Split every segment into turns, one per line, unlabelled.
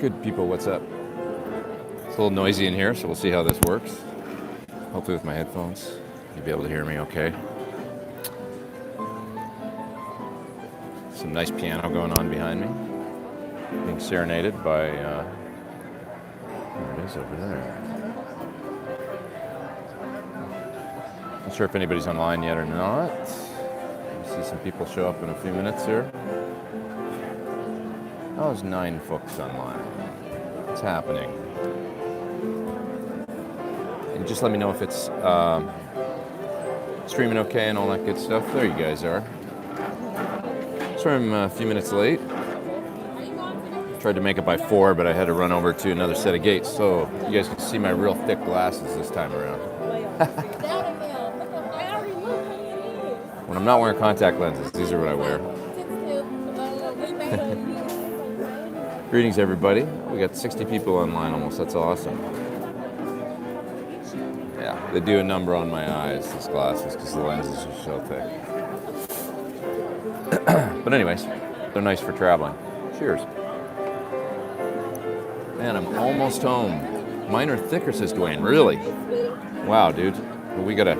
Good people, what's up? It's a little noisy in here, so we'll see how this works. Hopefully with my headphones, you'll be able to hear me okay. Some nice piano going on behind me. Being serenaded by, there it is over there. Not sure if anybody's online yet or not. We'll see some people show up in a few minutes here. Oh, there's 9 folks online. What's happening? And just let me know if it's streaming okay and all that good stuff. There you guys are. Sorry I'm a few minutes late. Tried to make it by 4, but I had to run over to another set of gates, so you guys can see my real thick glasses this time around. When I'm not wearing contact lenses, these are what I wear. Greetings, everybody. We got 60 people online almost. That's awesome. Yeah, they do a number on my eyes, these glasses, because the lenses are so thick. But anyways, they're nice for traveling. Cheers. Man, I'm almost home. Mine are thicker, says Dwayne. Really? Wow, dude. Well, we gotta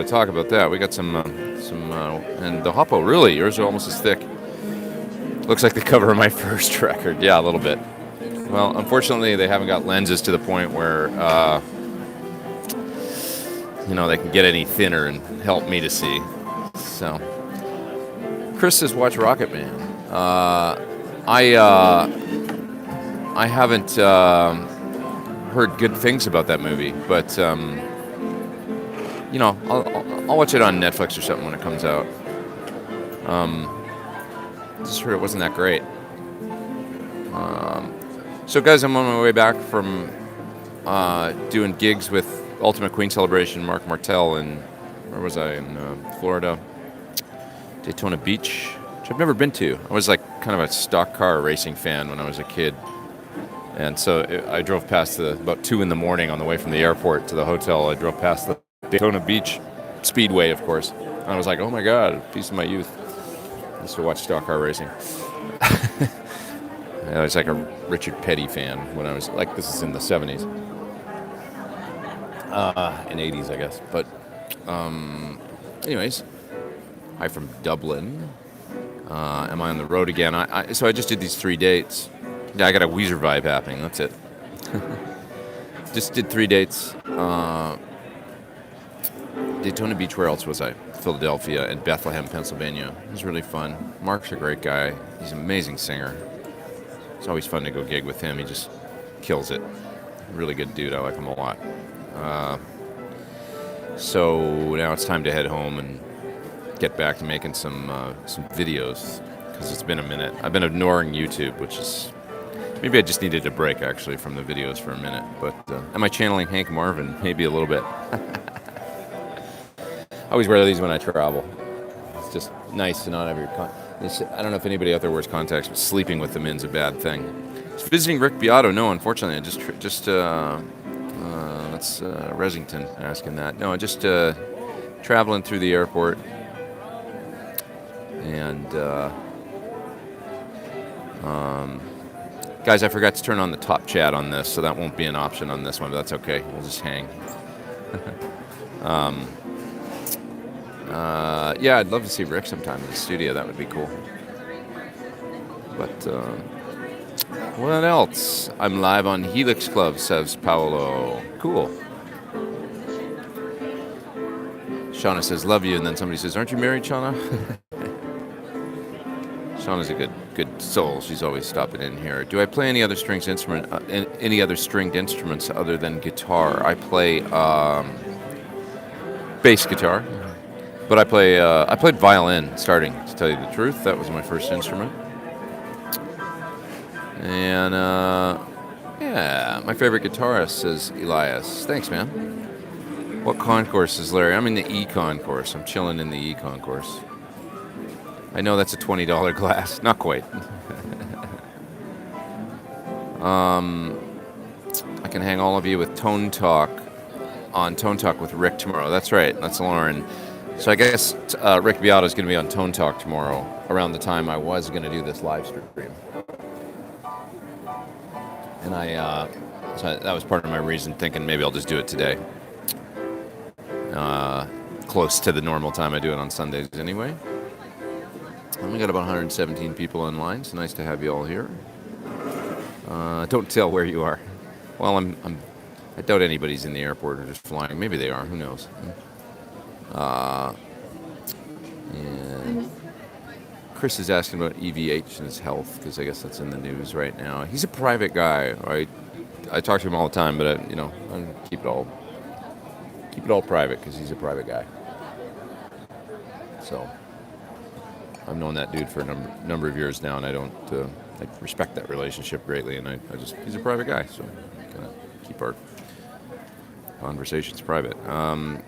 talk about that. We got some, and the Hoppo. Really, yours are almost as thick. Looks like the cover of my first record. Yeah, a little bit. Well, unfortunately, they haven't got lenses to the point where, they can get any thinner and help me to see. So, Chris says, watch Rocket Man. I haven't heard good things about that movie, but, I'll watch it on Netflix or something when it comes out. Just heard it wasn't that great. So guys, I'm on my way back from doing gigs with Ultimate Queen Celebration, Mark Martel, and where was I? In Florida, Daytona Beach, which I've never been to. I was like kind of a stock car racing fan when I was a kid. And so I drove past about 2 in the morning on the way from the airport to the hotel. I drove past the Daytona Beach Speedway, of course. And I was like, oh my God, a piece of my youth. I used to watch stock car racing. I was like a Richard Petty fan when I was, like, this is in the 70s. In 80s, I guess. But anyways, hi from Dublin. Am I on the road again? So I just did these 3 dates. Yeah, I got a Weezer vibe happening. That's it. Just did 3 dates. Daytona Beach, where else was I? Philadelphia and Bethlehem, Pennsylvania. It was really fun. Mark's a great guy. He's an amazing singer. It's always fun to go gig with him. He just kills it. Really good dude. I like him a lot. So now it's time to head home and get back to making some videos, because it's been a minute. I've been ignoring YouTube, which is... Maybe I just needed a break, actually, from the videos for a minute. But am I channeling Hank Marvin? Maybe a little bit. I always wear these when I travel. It's just nice to not have your... I don't know if anybody out there wears contacts, but sleeping with them in's a bad thing. Just visiting Rick Beato? No, unfortunately. That's Resington asking that. No, just traveling through the airport. And... guys, I forgot to turn on the top chat on this, so that won't be an option on this one, but that's okay. We'll just hang. Yeah, I'd love to see Rick sometime in the studio. That would be cool. But what else? I'm live on Helix Club, says Paolo. Cool. Shauna says, love you, and then somebody says, aren't you married, Shauna? Shauna's a good soul. She's always stopping in here. Do I play any other stringed instruments other than guitar? I play bass guitar, but I played violin starting, to tell you the truth. That was my first instrument. And yeah, my favorite guitarist, says Elias. Thanks, man. What concourse is Larry? I'm in the E concourse. I'm chilling in the E concourse. I know that's a $20 glass. Not quite. I can hang all of you with Tone Talk on Tone Talk with Rick tomorrow. That's right. That's Lauren. So I guess Rick Beato is going to be on Tone Talk tomorrow around the time I was going to do this live stream. And so that was part of my reason, thinking maybe I'll just do it today. Close to the normal time I do it on Sundays anyway. And we got about 117 people online. It's nice to have you all here. Don't tell where you are. Well, I doubt anybody's in the airport or just flying. Maybe they are. Who knows? And Chris is asking about EVH and his health, because I guess that's in the news right now. He's a private guy. I talk to him all the time, but I keep it all private because he's a private guy. So I've known that dude for a number of years now, and I respect that relationship greatly, and he's a private guy, so I kind of keep our conversations private.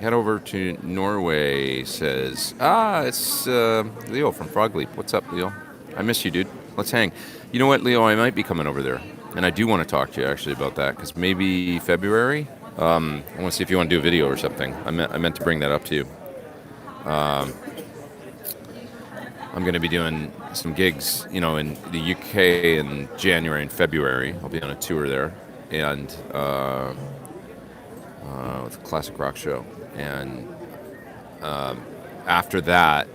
Head over to Norway, says, it's Leo from Frog Leap. What's up, Leo? I miss you, dude. Let's hang. You know what, Leo? I might be coming over there, and I do want to talk to you, actually, about that, because maybe February, I want to see if you want to do a video or something. I meant to bring that up to you. I'm going to be doing some gigs, in the UK in January and February. I'll be on a tour there, and with a classic rock show. And after that,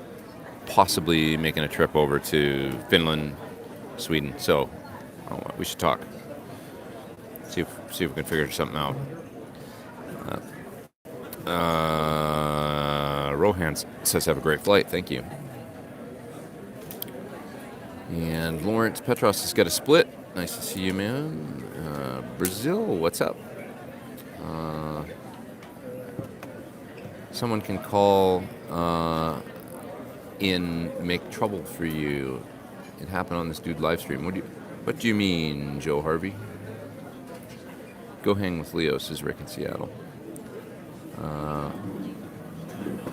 possibly making a trip over to Finland, Sweden. So we should talk. See if we can figure something out. Rohan says, have a great flight. Thank you. And Lawrence Petros has got a split. Nice to see you, man. Brazil, what's up? Someone can call in, make trouble for you. It happened on this dude live stream. What do you mean, Joe Harvey? Go hang with Leo, says Rick in Seattle.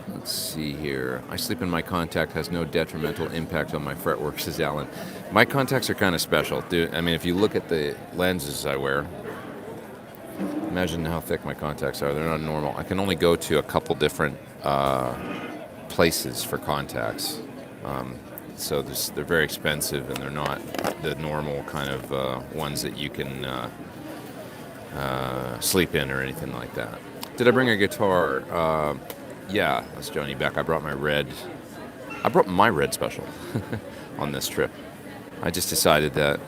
Let's see here. I sleep in my contact, has no detrimental impact on my fretwork, says Alan. My contacts are kind of special, dude. I mean, if you look at the lenses I wear, imagine how thick my contacts are. They're not normal. I can only go to a couple different places for contacts. So they're very expensive, and they're not the normal kind of ones that you can sleep in or anything like that. Did I bring a guitar? Yeah, that's Johnny Beck. I brought my red special on this trip. I just decided that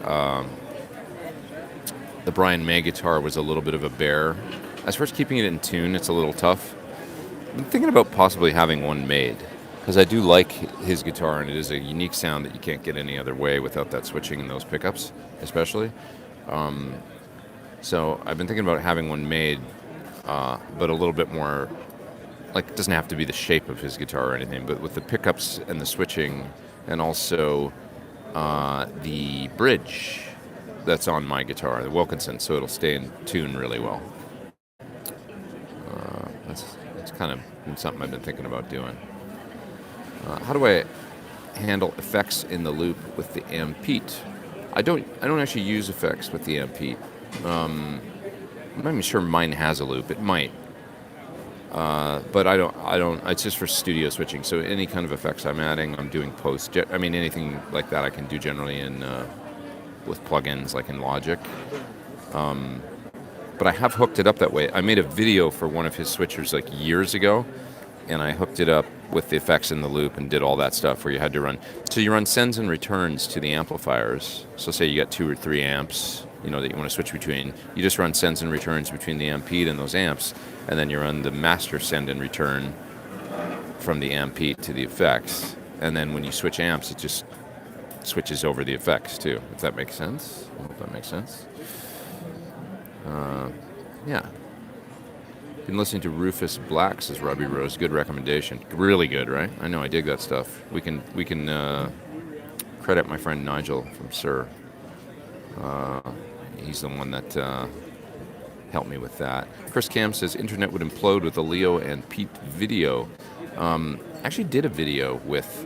the Brian May guitar was a little bit of a bear. As far as keeping it in tune, it's a little tough. I'm thinking about possibly having one made, because I do like his guitar, and it is a unique sound that you can't get any other way without that switching and those pickups, especially. So I've been thinking about having one made, but a little bit more, like, it doesn't have to be the shape of his guitar or anything, but with the pickups and the switching, and also the bridge that's on my guitar, the Wilkinson, so it'll stay in tune really well. That's kind of been something I've been thinking about doing. How do I handle effects in the loop with the Ampete? I don't actually use effects with the Ampete. I'm not even sure mine has a loop. It might. But I don't, it's just for studio switching. So any kind of effects I'm adding, I'm doing post. I mean, anything like that I can do generally with plugins like in Logic. But I have hooked it up that way. I made a video for one of his switchers like years ago, and I hooked it up with the effects in the loop and did all that stuff where you had to run. So you run sends and returns to the amplifiers. So say you got 2 or 3 amps, that you want to switch between. You just run sends and returns between the Ampete and those amps, and then you run the master send and return from the Ampete to the effects. And then when you switch amps, it just switches over the effects too, if that makes sense. I hope that makes sense. Yeah. Been listening to Rufus Black, says Robbie Rose. Good recommendation. Really good, right? I know, I dig that stuff. We can credit my friend Nigel from Sir. He's the one that helped me with that. Chris Cam says internet would implode with a Leo and Pete video. Actually did a video with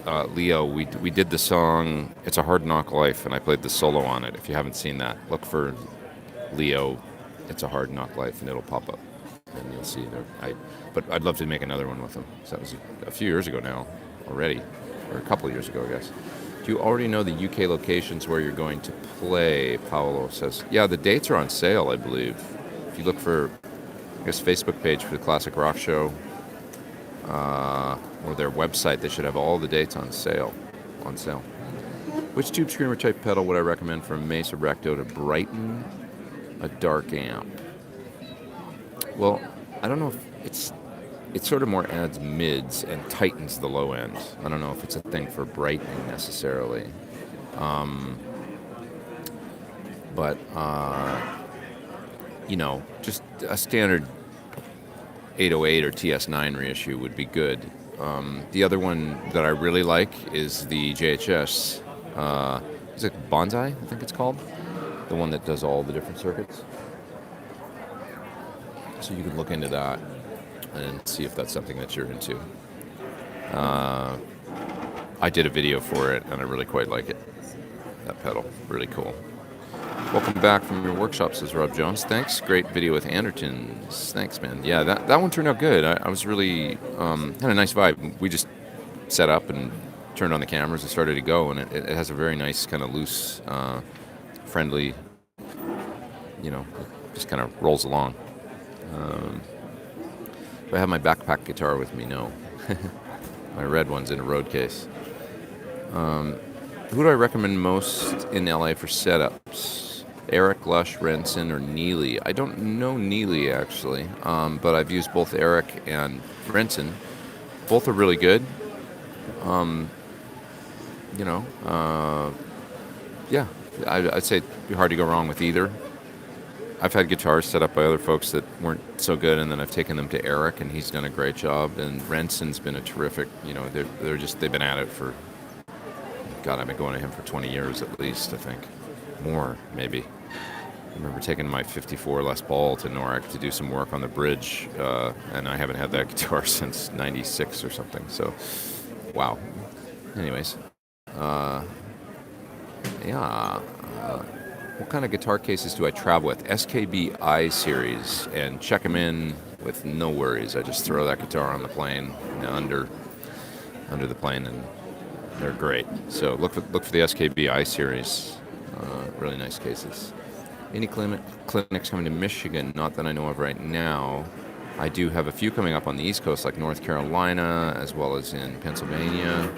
Leo. We did the song "It's a Hard Knock Life," and I played the solo on it. If you haven't seen that, look for Leo, "It's a Hard Knock Life," and it'll pop up, and you'll see there. But I'd love to make another one with him. So that was a few years ago now, already, or a couple of years ago, I guess. Do you already know the UK locations where you're going to play? Paolo says. Yeah, the dates are on sale, I believe. If you look for, I guess, Facebook page for the Classic Rock Show, or their website, they should have all the dates on sale. Which tube screamer type pedal would I recommend from Mesa Recto to brighten a dark amp? Well, I don't know if it sort of more adds mids and tightens the low end. I don't know if it's a thing for brightening necessarily. But just a standard 808 or TS9 reissue would be good. The other one that I really like is the JHS. Is it Bonsai, I think it's called? The one that does all the different circuits. So you can look into that and see if that's something that you're into. I did a video for it, and I really quite like it. That pedal, really cool. Welcome back from your workshop, says Rob Jones. Thanks. Great video with Andertons. Thanks, man. Yeah, that one turned out good. I was really had a nice vibe. We just set up and turned on the cameras and started to go, and it has a very nice kind of loose, friendly, just kind of rolls along. Do I have my backpack guitar with me? No. My red one's in a road case. Who do I recommend most in LA for setups? Eric, Lush, Renson, or Neely? I don't know Neely, actually, but I've used both Eric and Renson. Both are really good. Yeah, I'd say it'd be hard to go wrong with either. I've had guitars set up by other folks that weren't so good, and then I've taken them to Eric, and he's done a great job. And Renson's been a terrific, they've been at it for, God, I've been going to him for 20 years at least, I think. More, maybe. I remember taking my 54 Les Paul to Norik to do some work on the bridge, and I haven't had that guitar since 96 or something, so, wow. Anyways, what kind of guitar cases do I travel with? SKB I series, and check them in with no worries. I just throw that guitar on the plane, under the plane, and they're great. So look for the SKB I series. Really nice cases. Any clinics coming to Michigan? Not that I know of right now. I do have a few coming up on the East Coast, like North Carolina, as well as in Pennsylvania.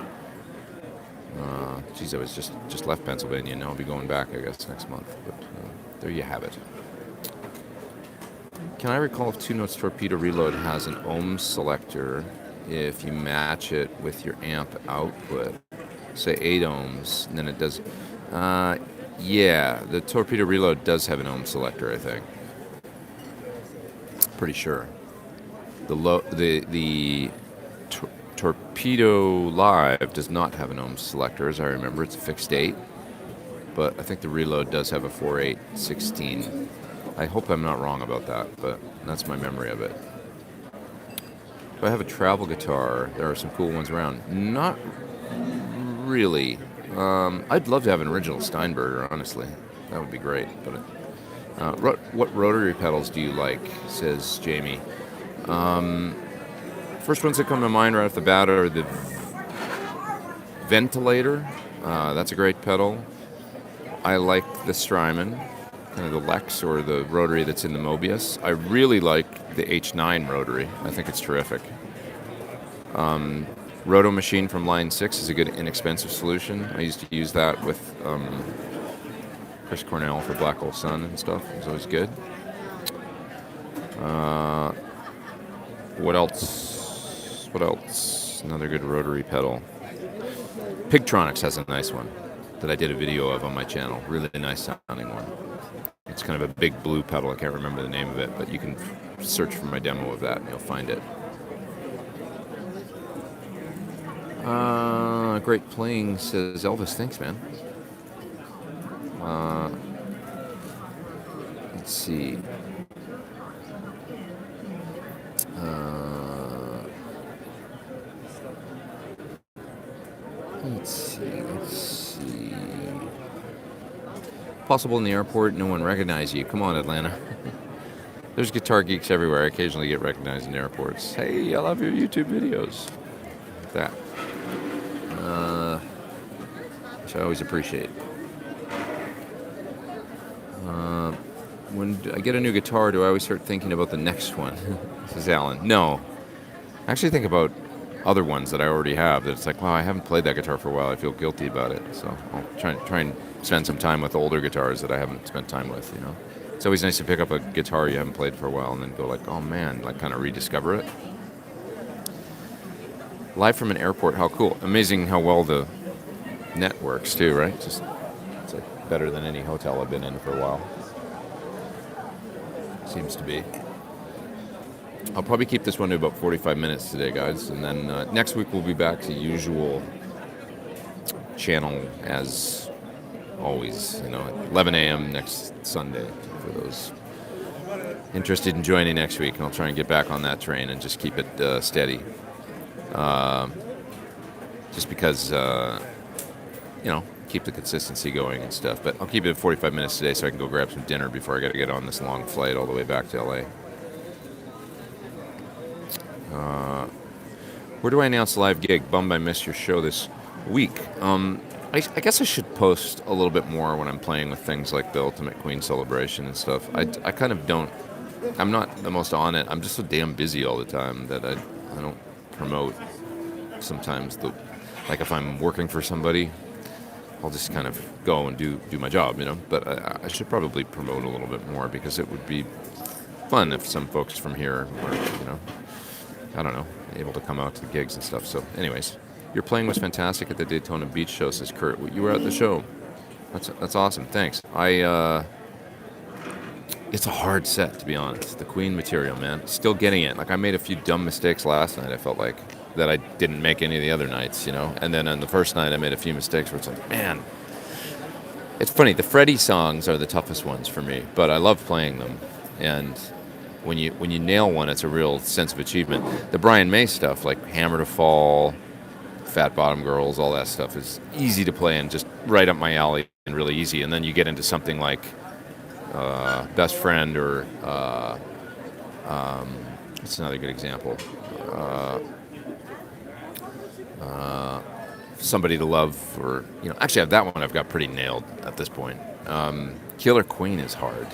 I was just left Pennsylvania. Now I'll be going back, I guess, next month. But there you have it. Can I recall if Two Notes Torpedo Reload has an ohm selector if you match it with your amp output? Say 8 ohms, and then it does... yeah, the Torpedo Reload does have an ohm selector, I think. Pretty sure. The Torpedo Live does not have an ohm selector, as I remember. It's a fixed 8. But I think the Reload does have a 4/8/16. I hope I'm not wrong about that, but that's my memory of it. Do I have a travel guitar? There are some cool ones around. Not really. I'd love to have an original Steinberger, honestly. That would be great. But what rotary pedals do you like, says Jamie. First ones that come to mind right off the bat are the Ventilator. That's a great pedal. I like the Strymon, kind of the Lex or the rotary that's in the Mobius. I really like the H9 rotary. I think it's terrific. Roto Machine from Line 6 is a good inexpensive solution. I used to use that with Chris Cornell for Black Hole Sun and stuff. It was always good. What else? Another good rotary pedal. Pigtronics has a nice one that I did a video of on my channel. Really nice sounding one. It's kind of a big blue pedal. I can't remember the name of it, but you can search for my demo of that and you'll find it. Great playing, says Elvis. Thanks, man. Let's see. Let's see. Possible in the airport, no one recognizes you. Come on, Atlanta. There's guitar geeks everywhere. I occasionally get recognized in airports. Hey, I love your YouTube videos. That. which I always appreciate. When I get a new guitar, do I always start thinking about the next one? Says Alan. No. I actually think about other ones that I already have. That it's like, wow, I haven't played that guitar for a while. I feel guilty about it. So I'll try and spend some time with older guitars that I haven't spent time with, you know. It's always nice to pick up a guitar you haven't played for a while and then go like, oh man, like kind of rediscover it. Live from an airport, how cool. Amazing how well the net works too, right? Just it's like better than any hotel I've been in for a while. Seems to be. I'll probably keep this one to about 45 minutes today, guys. And then next week we'll be back to usual channel as always, you know, at 11 a.m. next Sunday for those interested in joining next week. And I'll try and get back on that train and just keep it steady. Just because, you know, keep the consistency going and stuff. But I'll keep it at 45 minutes today so I can go grab some dinner before I got to get on this long flight all the way back to LA. Where do I announce the live gig? Bummed I missed your show this week. I guess I should post a little bit more when I'm playing with things like the Ultimate Queen Celebration and stuff. I kind of don't. I'm not the most on it. I'm just so damn busy all the time that I don't promote. Sometimes, like if I'm working for somebody, I'll just kind of go and do my job, you know. But I should probably promote a little bit more because it would be fun if some folks from here were, you know, I don't know, able to come out to the gigs and stuff. So anyways, your playing was fantastic at the Daytona Beach show, says Kurt. You were at the show. That's awesome. Thanks. It's a hard set, to be honest. The Queen material, man. Still getting it. Like, I made a few dumb mistakes last night, I felt like, that I didn't make any of the other nights, you know? And then on the first night, I made a few mistakes where it's like, man. It's funny. The Freddie songs are the toughest ones for me, but I love playing them. And when you nail one, it's a real sense of achievement. The Brian May stuff, like Hammer to Fall, Fat Bottom Girls, all that stuff is easy to play and just right up my alley and really easy. And then you get into something like Best Friend or what's another good example? Somebody to Love, or, you know, actually that one I've got pretty nailed at this point. Killer Queen is hard.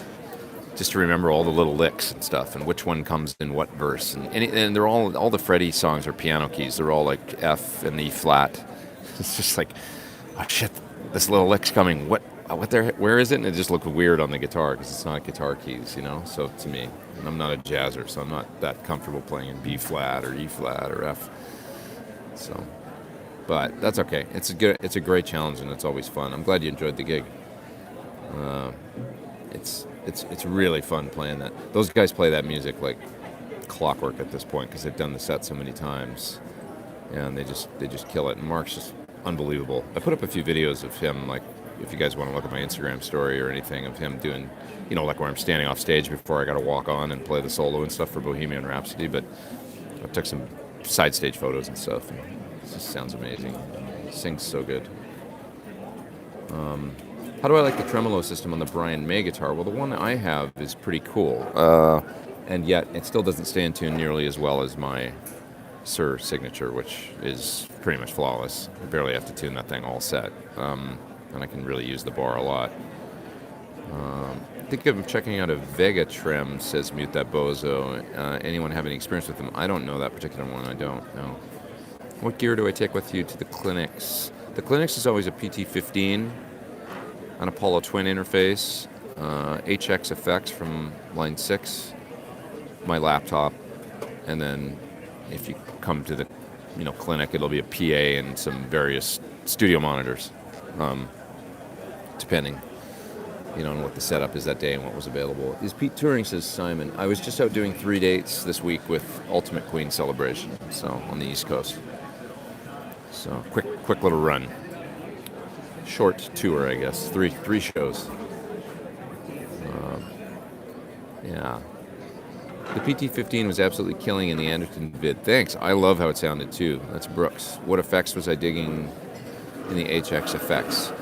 Just to remember all the little licks and stuff, and which one comes in what verse, and they're all the Freddie songs are piano keys. They're all like F and E flat. It's just like, oh shit, this little lick's coming. Where is it? And it just looked weird on the guitar because it's not guitar keys, you know. So to me, and I'm not a jazzer, so I'm not that comfortable playing in B flat or E flat or F. So, but that's okay. It's a great challenge, and it's always fun. I'm glad you enjoyed the gig. It's really fun playing that. Those guys play that music like clockwork at this point because they've done the set so many times, and they just kill it. And Mark's just unbelievable. I put up a few videos of him, like if you guys want to look at my Instagram story or anything, of him doing, you know, like where I'm standing off stage before I got to walk on and play the solo and stuff for Bohemian Rhapsody. But I took some side stage photos and stuff. And it just sounds amazing. He sings so good. How do I like the tremolo system on the Brian May guitar? Well, the one I have is pretty cool, and yet it still doesn't stay in tune nearly as well as my Sir signature, which is pretty much flawless. I barely have to tune that thing all set, and I can really use the bar a lot. Think of checking out a Vega Trem, says Mute That Bozo. Anyone have any experience with them? I don't know that particular one. I don't know. What gear do I take with you to the clinics? The clinics is always a PT-15. An Apollo Twin interface, HX effects from line 6, my laptop, and then if you come to the, you know, clinic, it'll be a PA and some various studio monitors, depending, you know, on what the setup is that day and what was available. Is Pete touring, says Simon. I was just out doing 3 dates this week with Ultimate Queen Celebration, so on the East Coast. So quick little run. Short tour, I guess. Three shows. Yeah. The PT-15 was absolutely killing in the Anderton vid. Thanks. I love how it sounded too. That's Brooks. What effects was I digging in the HX effects?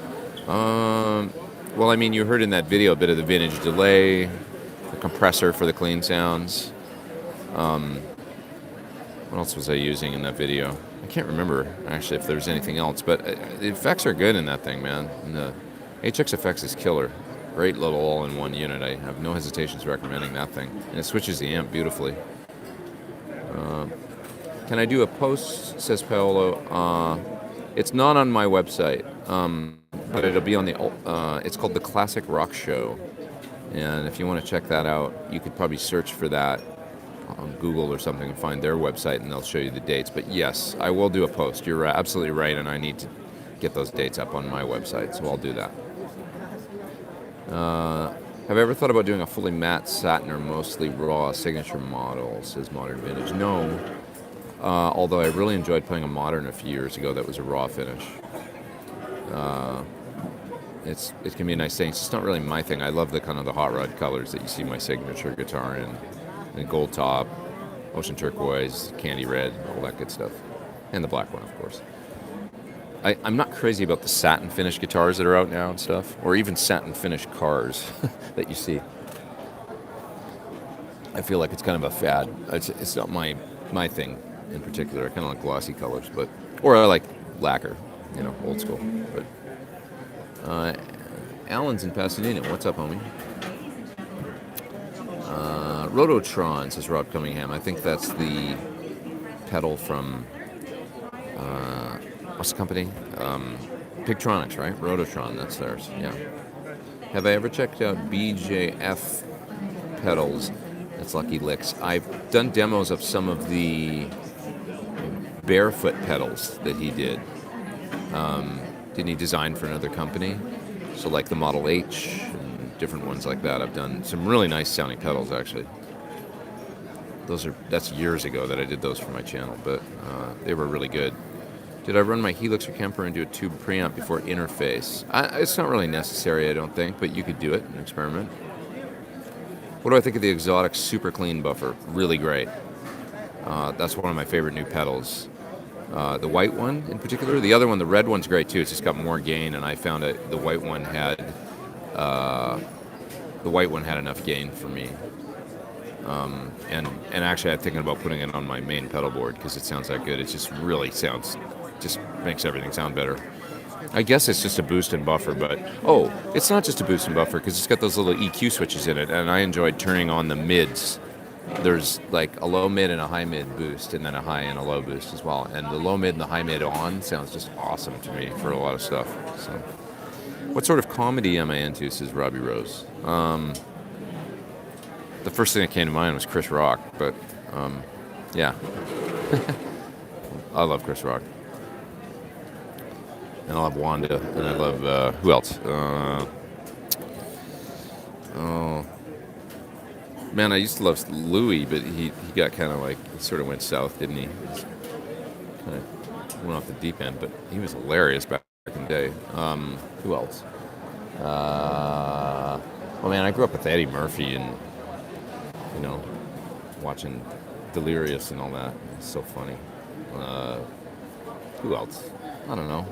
Well, I mean, you heard in that video a bit of the vintage delay, the compressor for the clean sounds. What else was I using in that video? I can't remember actually if there's anything else, but the effects are good in that thing, man. And the HX Effects is killer. Great little all-in-one unit. I have no hesitations recommending that thing, and it switches the amp beautifully. Can I do a post? Says Paolo. It's not on my website, but it'll be on the. It's called the Classic Rock Show, and if you want to check that out, you could probably search for that on Google or something and find their website, and they'll show you the dates. But yes, I will do a post. You're absolutely right, and I need to get those dates up on my website, so I'll do that. Have I ever thought about doing a fully matte satin or mostly raw signature model, says Modern Vintage? No, although I really enjoyed playing a Modern a few years ago that was a raw finish. It can be a nice thing. It's just not really my thing. I love the kind of the hot rod colors that you see my signature guitar in. And gold top, ocean turquoise, candy red, all that good stuff. And the black one, of course. I'm not crazy about the satin finish guitars that are out now and stuff, or even satin finish cars that you see. I feel like it's kind of a fad. It's not my thing in particular. I kind of like glossy colors, or I like lacquer, old school. But Alan's in Pasadena. What's up, homie? Rototron, says Rob Cunningham. I think that's the pedal from, what's the company? Pigtronics, right? Rototron, that's theirs, yeah. Have I ever checked out BJF pedals? That's Lucky Licks. I've done demos of some of the barefoot pedals that he did. Didn't he design for another company? So like the Model H and different ones like that. I've done some really nice sounding pedals, actually. That's years ago that I did those for my channel, but they were really good. Did I run my Helix or Kemper into a tube preamp before interface? It's not really necessary, I don't think, but you could do it and experiment. What do I think of the Exotic Super Clean Buffer? Really great. That's one of my favorite new pedals. The white one in particular. The other one, the red one's great too. It's just got more gain, and I found the white one had enough gain for me. And actually, I'm thinking about putting it on my main pedal board because it sounds that good. It just really just makes everything sound better. I guess it's just a boost and buffer, but it's not just a boost and buffer because it's got those little EQ switches in it, and I enjoyed turning on the mids. There's like a low mid and a high mid boost, and then a high and a low boost as well. And the low mid and the high mid on sounds just awesome to me for a lot of stuff. So, what sort of comedy am I into? Says Robbie Rose. The first thing that came to mind was Chris Rock, but yeah, I love Chris Rock, and I love Wanda, and I love who else? Man, I used to love Louis, but he got kind of he sort of went south, didn't he? Kind of went off the deep end, but he was hilarious back in the day. Who else? Well, man, I grew up with Eddie Murphy and, watching Delirious and all that. It's so funny. Who else? I don't know.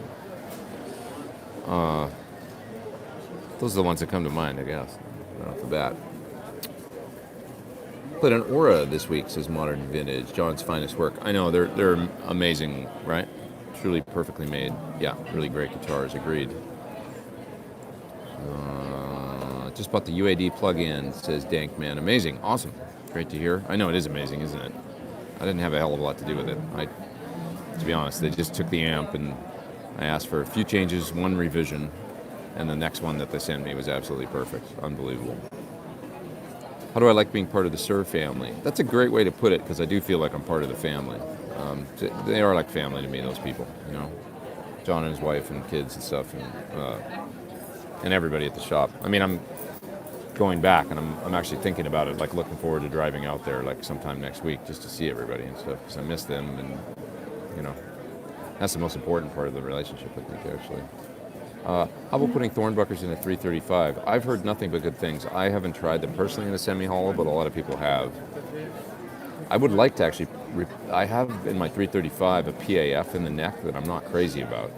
Those are the ones that come to mind, I guess, right off the bat. Played an Aura this week, says Modern Vintage. John's finest work. I know, they're amazing, right? Truly perfectly made. Yeah, really great guitars, agreed. Just bought the UAD plug-in, says Dankman. Amazing, awesome. Great to hear. I know it is amazing, isn't it? I didn't have a hell of a lot to do with it. To be honest, they just took the amp and I asked for a few changes, one revision, and the next one that they sent me was absolutely perfect. Unbelievable. How do I like being part of the Sir family? That's a great way to put it because I do feel like I'm part of the family. They are like family to me, those people, John and his wife and kids and stuff, and everybody at the shop. I mean, I'm going back and I'm actually thinking about it, like looking forward to driving out there like sometime next week just to see everybody and stuff because I miss them, and that's the most important part of the relationship, I think, actually. How about putting Thornbuckers in a 335? I've heard nothing but good things. I haven't tried them personally in a semi-hollow, but a lot of people have. I would like to actually... I have in my 335 a PAF in the neck that I'm not crazy about.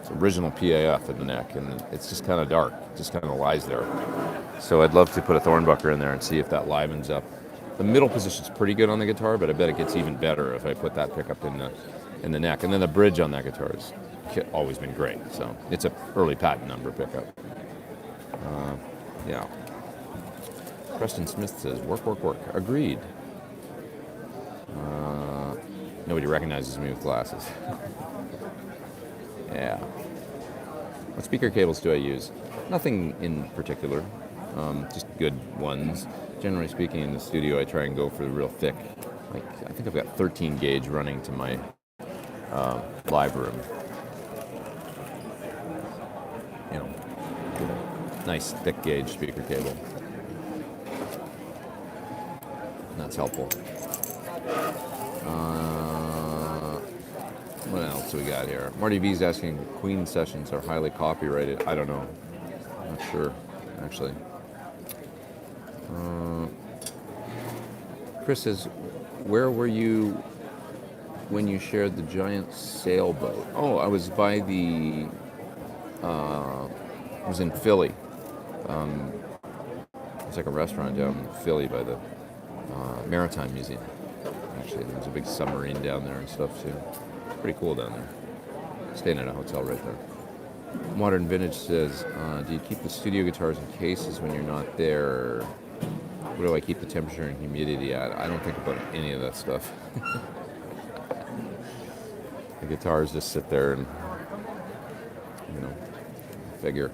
It's original PAF in the neck, and it's just kind of dark. It just kind of lies there. So I'd love to put a Thornbucker in there and see if that livens up. The middle position's pretty good on the guitar, but I bet it gets even better if I put that pickup in in the neck. And then the bridge on that guitar has always been great. So it's an early patent number pickup. Yeah. Preston Smith says, work, work, work. Agreed. Nobody recognizes me with glasses. Yeah. What speaker cables do I use? Nothing in particular. Just good ones. Generally speaking, in the studio, I try and go for the real thick. Like, I think I've got 13 gauge running to my live room. You know, nice thick gauge speaker cable. And that's helpful. What else do we got here? Marty V's asking, Queen sessions are highly copyrighted. I don't know. I'm not sure, actually. Chris says, where were you when you shared the giant sailboat? Oh, I was by the... I was in Philly. It's like a restaurant down in Philly by the Maritime Museum. Actually, there's a big submarine down there and stuff, too. Pretty cool down there. Staying at a hotel right there. Modern Vintage says, do you keep the studio guitars in cases when you're not there? What do I keep the temperature and humidity at? I don't think about any of that stuff. The guitars just sit there and, you know, figure.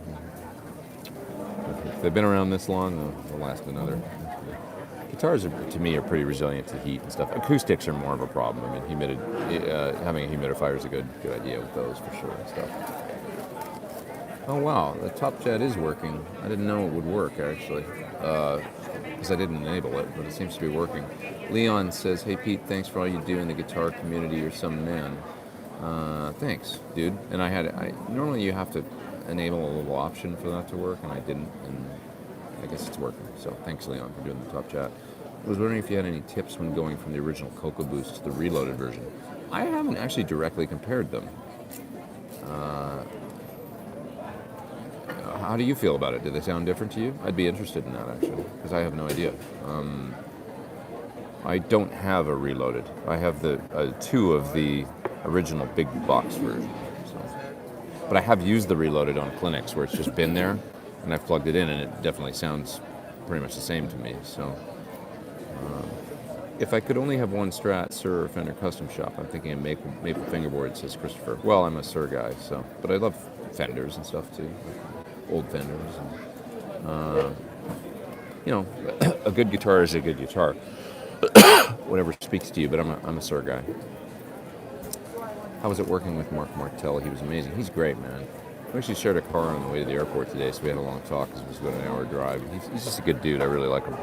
If they've been around this long, they'll last another. Guitars, to me, are pretty resilient to heat and stuff. Acoustics are more of a problem. I mean, having a humidifier is a good idea with those for sure and stuff. Oh wow, the Top Jet is working. I didn't know it would work actually, because I didn't enable it, but it seems to be working. Leon says, "Hey Pete, thanks for all you do in the guitar community. You're some man." Thanks, dude. And normally you have to enable a little option for that to work, and I didn't, and I guess it's working. So thanks, Leon, for doing the Top Chat. I was wondering if you had any tips when going from the original Cocoa Boost to the reloaded version. I haven't actually directly compared them. How do you feel about it? Do they sound different to you? I'd be interested in that, actually, because I have no idea. I don't have a reloaded. I have the two of the original big box version. So. But I have used the reloaded on clinics where it's just been there, and I've plugged it in, and it definitely sounds pretty much the same to me. So, if I could only have one Strat, Sir, or Fender Custom Shop, I'm thinking of Maple Fingerboard, says Christopher. Well, I'm a Sir guy, so, but I love Fenders and stuff too, old Fenders. And, you know, a good guitar is a good guitar. Whatever speaks to you, but I'm a Sir guy. How was it working with Mark Martell? He was amazing. He's great, man. We actually shared a car on the way to the airport today, so we had a long talk because it was about an hour drive. He's just a good dude. I really like him.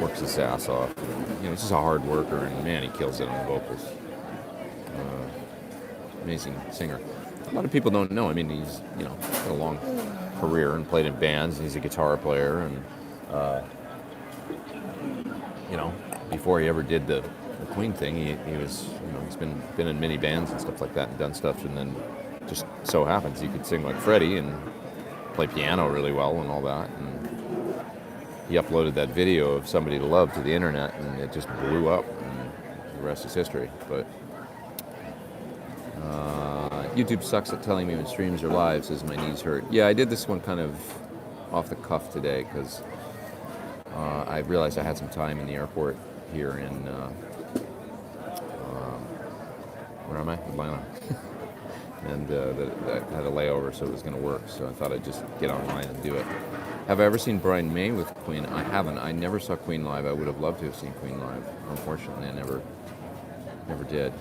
Works his ass off. You know, he's just a hard worker, and man, he kills it on the vocals. Amazing singer. A lot of people don't know. I mean, he's, you know, got a long career and played in bands, and he's a guitar player, and you know, before he ever did the Queen thing, he was, you know, he's been in many bands and stuff like that and done stuff, and then just so happens he could sing like Freddie and play piano really well and all that, and he uploaded that video of Somebody to Love to the internet, and it just blew up, and the rest is history. But YouTube sucks at telling me when streams are live, says my knees hurt. Yeah, I did this one kind of off the cuff today because I realized I had some time in the airport here in where am I? Atlanta. And that had a layover, so it was going to work. So I thought I'd just get online and do it. Have I ever seen Brian May with Queen? I haven't. I never saw Queen live. I would have loved to have seen Queen live. Unfortunately, I never did.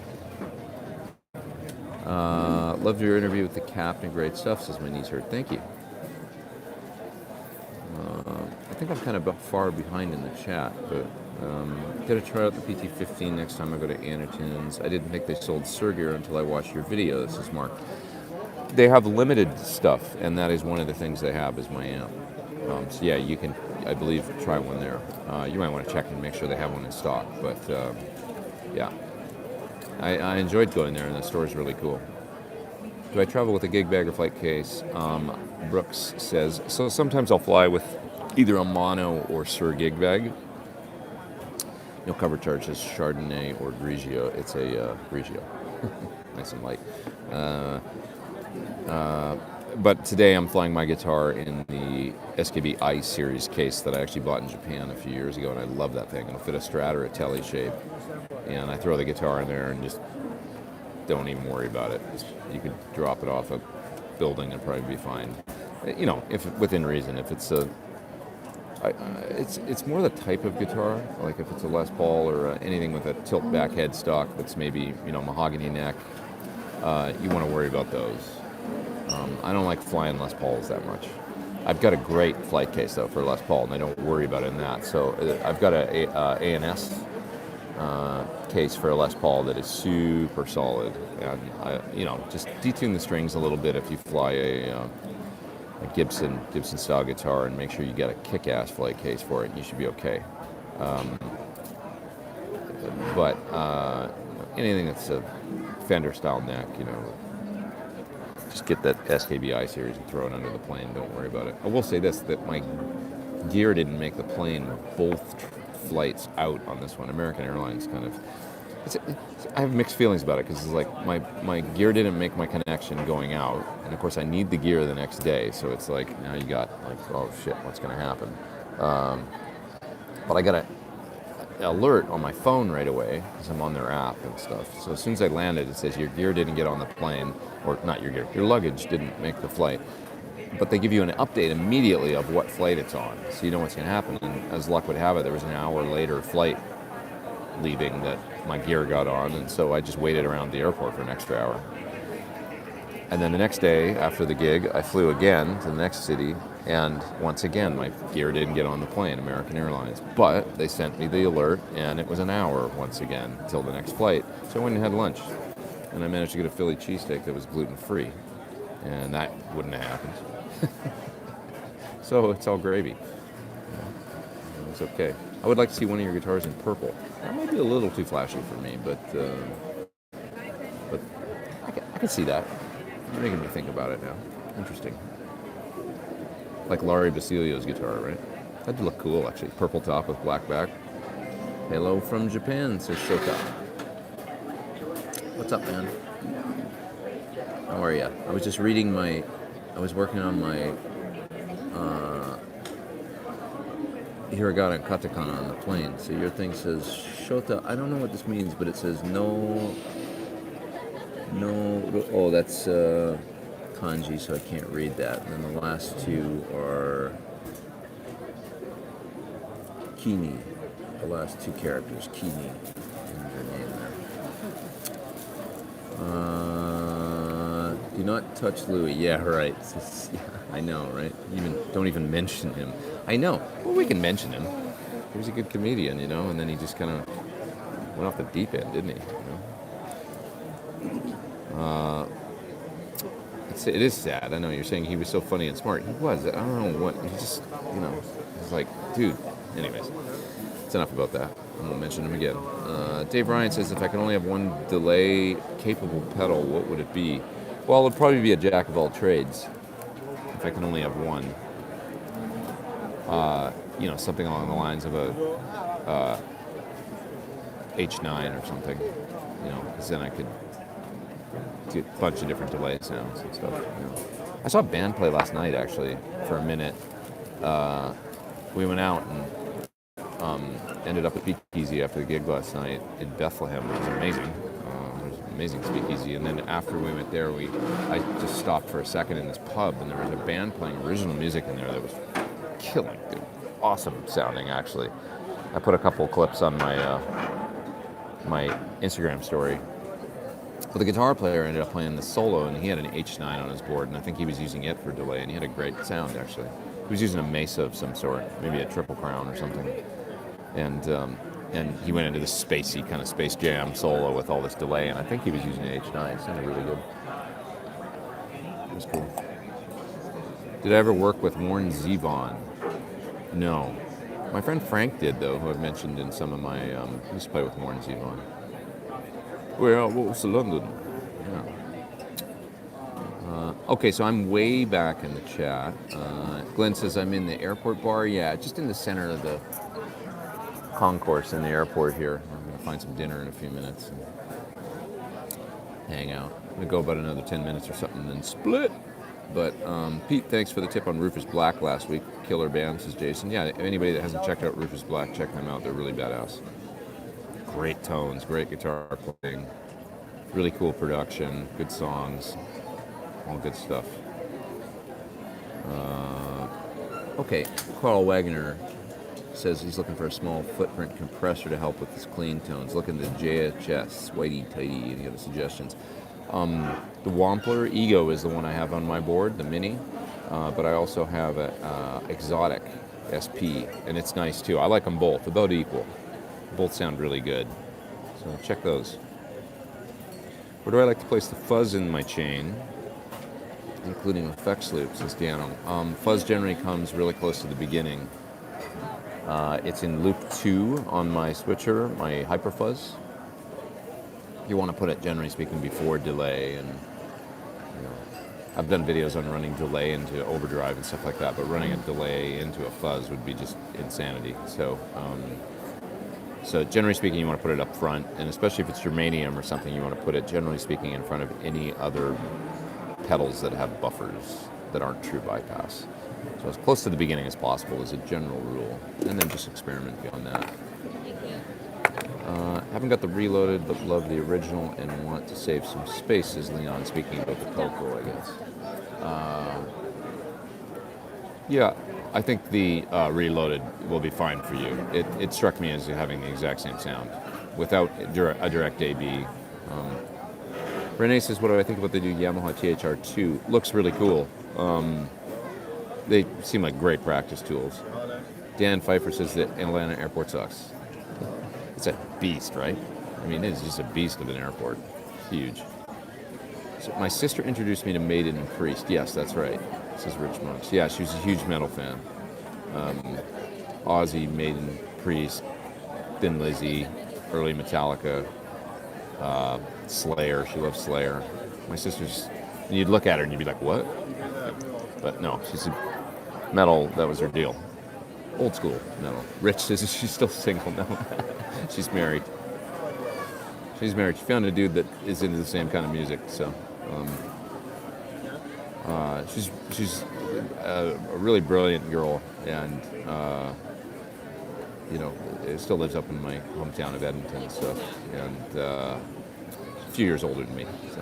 Loved your interview with the captain. Great stuff, says my knees hurt. Thank you. I think I'm kind of far behind in the chat, but gonna try out the PT-15 next time I go to Anderton's. I didn't think they sold Sir gear until I watched your video. This is Mark. They have limited stuff, and that is one of the things they have is my amp. So yeah, you can, I believe, try one there. You might want to check and make sure they have one in stock, but yeah. I enjoyed going there, and the store is really cool. Do I travel with a gig bag or flight case? Brooks says, so sometimes I'll fly with either a mono or Sir gig bag. no cover charge. It's Chardonnay or Grigio. It's a Grigio, nice and light. But today I'm flying my guitar in the SKB I series case that I actually bought in Japan a few years ago, and I love that thing. It'll fit a Strat or a Tele shape, and I throw the guitar in there and just don't even worry about it. You could drop it off a building and probably be fine. If within reason. If it's it's more the type of guitar. Like if it's a Les Paul or anything with a tilt back headstock that's maybe mahogany neck, you want to worry about those. I don't like flying Les Pauls that much. I've got a great flight case though for Les Paul, and I don't worry about it in that. So I've got a A&S case for a Les Paul that is super solid, and just detune the strings a little bit if you fly a Gibson style guitar, and make sure you get a kick-ass flight case for it, and you should be okay. But anything that's a Fender style neck, just get that SKBI series and throw it under the plane. Don't worry about it. I will say this, that my gear didn't make the plane both flights out on this one. American Airlines kind of... I have mixed feelings about it, because it's like my gear didn't make my connection going out, and of course I need the gear the next day, so it's like now you got like, oh shit, what's going to happen? But I got an alert on my phone right away because I'm on their app and stuff. So as soon as I landed, it says your gear didn't get on the plane, or not your gear, your luggage didn't make the flight. But they give you an update immediately of what flight it's on, so you know what's going to happen. And as luck would have it, there was an hour later flight leaving that my gear got on, and so I just waited around the airport for an extra hour. And then the next day after the gig, I flew again to the next city, and once again my gear didn't get on the plane, American Airlines. But they sent me the alert, and it was an hour once again till the next flight. So I went and had lunch, and I managed to get a Philly cheesesteak that was gluten-free, and that wouldn't have happened. So it's all gravy. It's okay. I would like to see one of your guitars in purple. That might be a little too flashy for me, but I can see that. You're making me think about it now. Interesting. Like Larry Basilio's guitar, right? That'd look cool, actually. Purple top with black back. Hello from Japan, says Shota. What's up, man? How are ya? I was just reading I was working on my hiragana and katakana on the plane. So your thing says Shota. I don't know what this means, but it says no. Oh, that's kanji, so I can't read that. And then the last two are kini. The last two characters, kini, in your name there. Do not touch Louis. Yeah, right. I know, right? Don't even mention him. I know. Well, we can mention him. He was a good comedian, and then he just kind of went off the deep end, didn't he? It is sad. I know you're saying he was so funny and smart. He was. I don't know what. He just, it's like, dude. Anyways, it's enough about that. I won't mention him again. Dave Ryan says, if I could only have one delay-capable pedal, what would it be? Well, it would probably be a jack of all trades. If I can only have one. Something along the lines of a H9 or something. Because then I could get a bunch of different delay sounds and stuff. I saw a band play last night, actually, for a minute. We went out and ended up at Speakeasy after the gig last night in Bethlehem, which was amazing. It was an amazing Speakeasy. And then after we went there, I just stopped for a second in this pub, and there was a band playing original music in there that was killing, dude. Awesome sounding, actually. I put a couple clips on my Instagram story. But the guitar player ended up playing the solo, and he had an H9 on his board, and I think he was using it for delay, and he had a great sound, actually. He was using a Mesa of some sort, maybe a Triple Crown or something. And he went into this spacey kind of Space Jam solo with all this delay, and I think he was using an H9. It sounded really good. It was cool. Did I ever work with Warren Zevon? No. My friend Frank did, though, who I've mentioned in some of my... he used to play with Warren Zevon. Well, what was London? Yeah. Okay, so I'm way back in the chat. Glenn says I'm in the airport bar. Yeah, just in the center of the concourse in the airport here. I'm going to find some dinner in a few minutes and hang out. I'm going to go about another 10 minutes or something and then split. But Pete, thanks for the tip on Rufus Black last week. Killer band, says Jason. Yeah, anybody that hasn't checked out Rufus Black, check them out. They're really badass. Great tones, great guitar playing, really cool production, good songs, all good stuff. Okay, Carl Wagner says he's looking for a small footprint compressor to help with his clean tones. Looking to JHS, Whitey Tighty, any other suggestions? The Wampler Ego is the one I have on my board, the Mini, but I also have an Exotic SP, and it's nice too. I like them both, about equal. Both sound really good, so check those. Where do I like to place the fuzz in my chain, including effects loops, says Dano? Fuzz generally comes really close to the beginning. It's in loop 2 on my switcher, my Hyper Fuzz. You want to put it, generally speaking, before delay, and I've done videos on running delay into overdrive and stuff like that, but running a delay into a fuzz would be just insanity. So generally speaking, you want to put it up front, and especially if it's germanium or something, you want to put it, generally speaking, in front of any other pedals that have buffers that aren't true bypass. So as close to the beginning as possible is a general rule, and then just experiment beyond that. Haven't got the Reloaded, but love the original and want to save some space, is Leon, speaking about the Pelco, I guess. Yeah, I think the Reloaded will be fine for you. It struck me as having the exact same sound without a direct AB. Renee says, what do I think about the new Yamaha THR2? Looks really cool. They seem like great practice tools. Dan Pfeiffer says that Atlanta Airport sucks. It's a beast, right? I mean, it's just a beast of an airport. Huge. So my sister introduced me to Maiden and Priest. Yes, that's right. This is Rich Monks. Yeah, she was a huge metal fan. Ozzy, Maiden, Priest, Thin Lizzy, early Metallica, Slayer. She loves Slayer. My sister's, you'd look at her and you'd be like, what? But no, she's a metal, that was her deal. Old school metal. Rich says she's still single now. She's married. She's married. She found a dude that is into the same kind of music. So she's a really brilliant girl, and still lives up in my hometown of Edmonton and stuff, and a few years older than me. So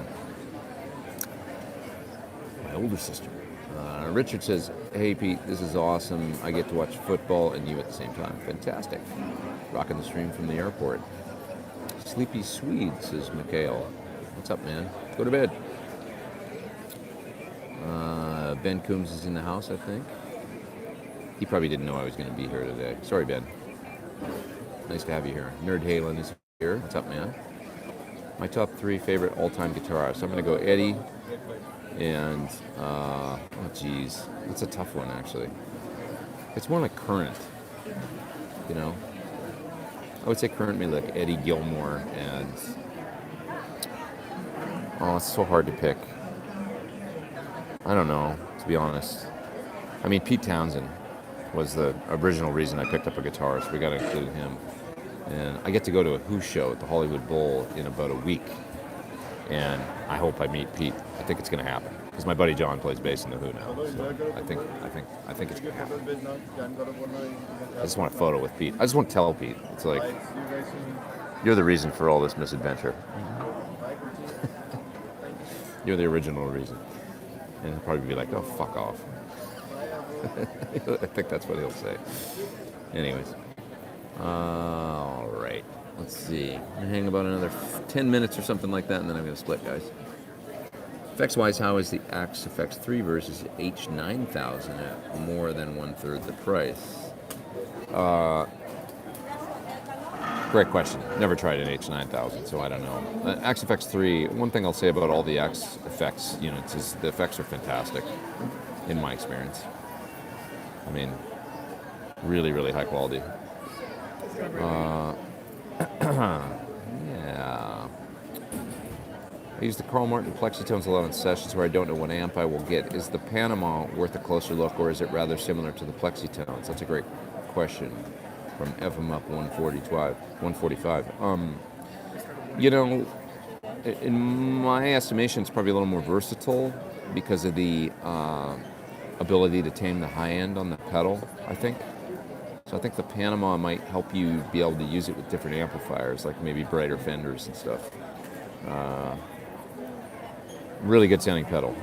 my older sister. Richard says, hey Pete, this is awesome. I get to watch football and you at the same time. Fantastic. Rocking the stream from the airport. Sleepy Swede, says Mikhail. What's up, man? Go to bed. Ben Coombs is in the house, I think. He probably didn't know I was going to be here today. Sorry, Ben. Nice to have you here. Nerd Halen is here. What's up, man? My top 3 favorite all-time guitarists. I'm going to go Eddie. And, oh geez, that's a tough one, actually. It's more like current, I would say current, maybe like Eddie Gilmore, and, it's so hard to pick. I don't know, to be honest. I mean, Pete Townsend was the original reason I picked up a guitar, so we got to include him. And I get to go to a Who show at the Hollywood Bowl in about a week. And I hope I meet Pete. I think it's going to happen because my buddy John plays bass in the Who now. So I think it's going to happen. I just want a photo with Pete. I just want to tell Pete. It's like, you're the reason for all this misadventure. You're the original reason. And he'll probably be like, oh, fuck off. I think that's what he'll say. Anyways. All right. Let's see. I'm going to hang about another 10 minutes or something like that, and then I'm going to split, guys. Effects-wise, how is the Axe FX 3 versus H9000 at more than 1/3 the price? Great question. Never tried an H9000, so I don't know. Axe FX 3, one thing I'll say about all the Axe FX units is the effects are fantastic, in my experience. I mean, really, really high quality. Yeah. I use the Carl Martin Plexitones a lot in sessions where I don't know what amp I will get. Is the Panama worth a closer look, or is it rather similar to the Plexitones? That's a great question. from FM Up 145. You know, in my estimation, it's probably a little more versatile because of the ability to tame the high end on the pedal, I think. So I think the Panama might help you be able to use it with different amplifiers, like maybe brighter fenders and stuff. Really good sounding pedal.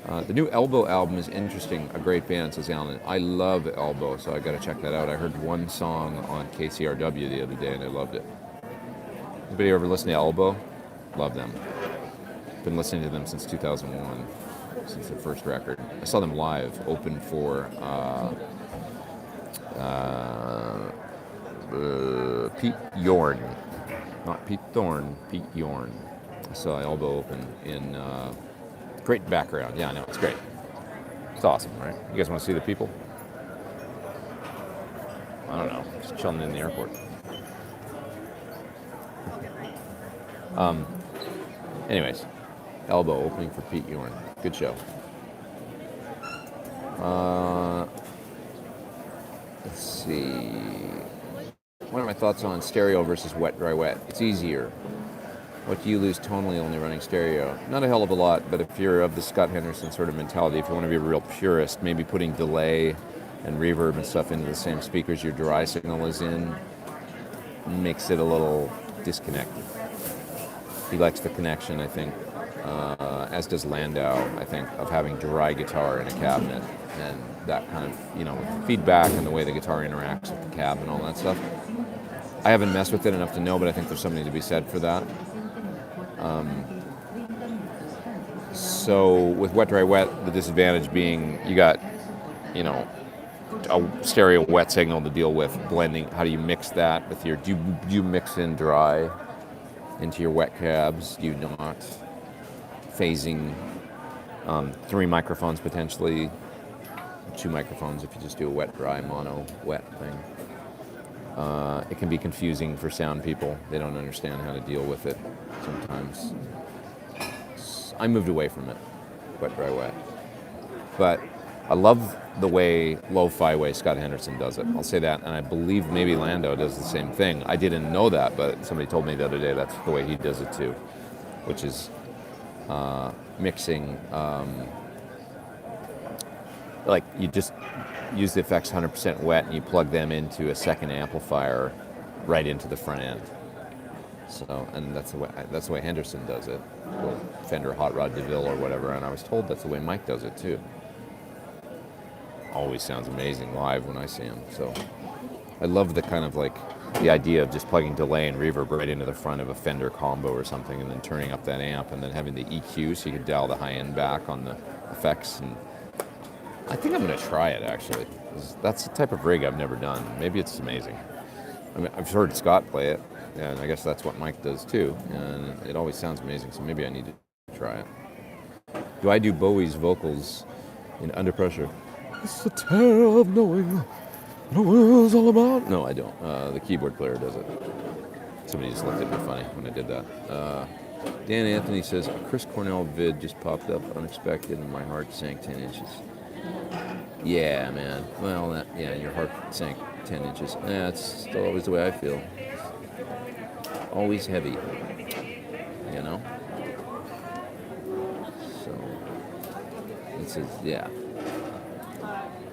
The new Elbow album is interesting. A great band, says Alan. I love Elbow, so I got to check that out. I heard one song on KCRW the other day, and I loved it. Anybody ever listen to Elbow? Love them. Been listening to them since 2001, since their first record. I saw them live, open for Pete Thorn, not Pete Thorn, Pete Thorn. I saw Elbow open in great background. Yeah, I know, it's great. It's awesome, right? You guys want to see the people? I don't know, just chilling in the airport. Anyways, Elbow opening for Pete Thorn. Good show. Let's see. What are my thoughts on stereo versus wet, dry, wet? It's easier. What do you lose tonally only running stereo? Not a hell of a lot, but if you're of the Scott Henderson sort of mentality, if you want to be a real purist, maybe putting delay and reverb and stuff into the same speakers your dry signal is in makes it a little disconnected. He likes the connection, I think, as does Landau, I think, of having dry guitar in a cabinet and that kind of, feedback and the way the guitar interacts with the cab and all that stuff. I haven't messed with it enough to know, but I think there's something to be said for that. So with wet, dry, wet, the disadvantage being you got, a stereo wet signal to deal with, blending. How do you mix that with your, do you mix in dry into your wet cabs? Do you not? Phasing 3 microphones potentially, 2 microphones if you just do a wet, dry, mono, wet thing. It can be confusing for sound people. They don't understand how to deal with it sometimes. I moved away from it, wet, dry, wet. But I love the lo-fi way Scott Henderson does it. I'll say that, and I believe maybe Landau does the same thing. I didn't know that, but somebody told me the other day that's the way he does it too, which is mixing, like you just use the effects 100% wet and you plug them into a second amplifier right into the front end. So, and that's the way Henderson does it, or Fender Hot Rod DeVille or whatever, and I was told that's the way Mike does it too. Always sounds amazing live when I see him. So I love the kind of the idea of just plugging delay and reverb right into the front of a Fender combo or something and then turning up that amp and then having the EQ so you can dial the high end back on the effects. And I think I'm going to try it actually. That's the type of rig I've never done. Maybe it's amazing. I mean, I've heard Scott play it, and I guess that's what Mike does too, and it always sounds amazing, so maybe I need to try it. Do I do Bowie's vocals in Under Pressure? It's the terror of knowing what the world's all about. No, I don't. The keyboard player does it. Somebody just looked at me funny when I did that. Dan Anthony says, Chris Cornell vid just popped up unexpected and my heart sank 10 inches. Yeah, man. Well, your heart sank 10 inches. Yeah, it's still always the way I feel. Always heavy, So, it says, yeah.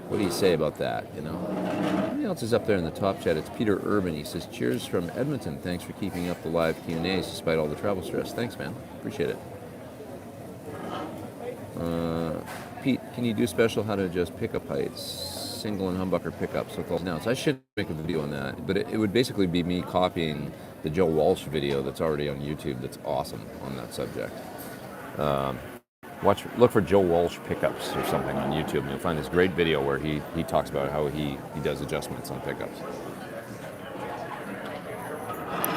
What do you say about that, Who else is up there in the top chat? It's Peter Urban. He says, cheers from Edmonton. Thanks for keeping up the live Q&As despite all the travel stress. Thanks, man. Appreciate it. Pete, can you do special how to adjust pickup heights? Single and humbucker pickups with all announced. I should make a video on that, but it would basically be me copying the Joe Walsh video that's already on YouTube that's awesome on that subject. Look for Joe Walsh pickups or something on YouTube, and you'll find this great video where he talks about how he does adjustments on pickups.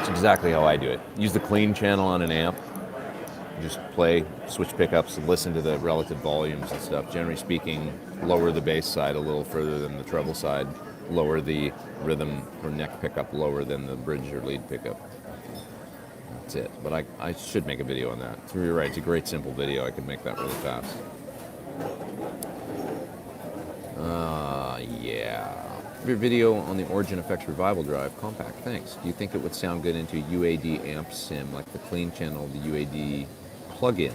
It's exactly how I do it. Use the clean channel on an amp. Just play, switch pickups, and listen to the relative volumes and stuff. Generally speaking, lower the bass side a little further than the treble side. Lower the rhythm or neck pickup lower than the bridge or lead pickup. That's it. But I should make a video on that. So you're right, it's a great simple video. I could make that really fast. Yeah. your video on the Origin Effects Revival Drive. Compact, thanks. Do you think it would sound good into UAD amp sim, like the clean channel, the UAD plugin?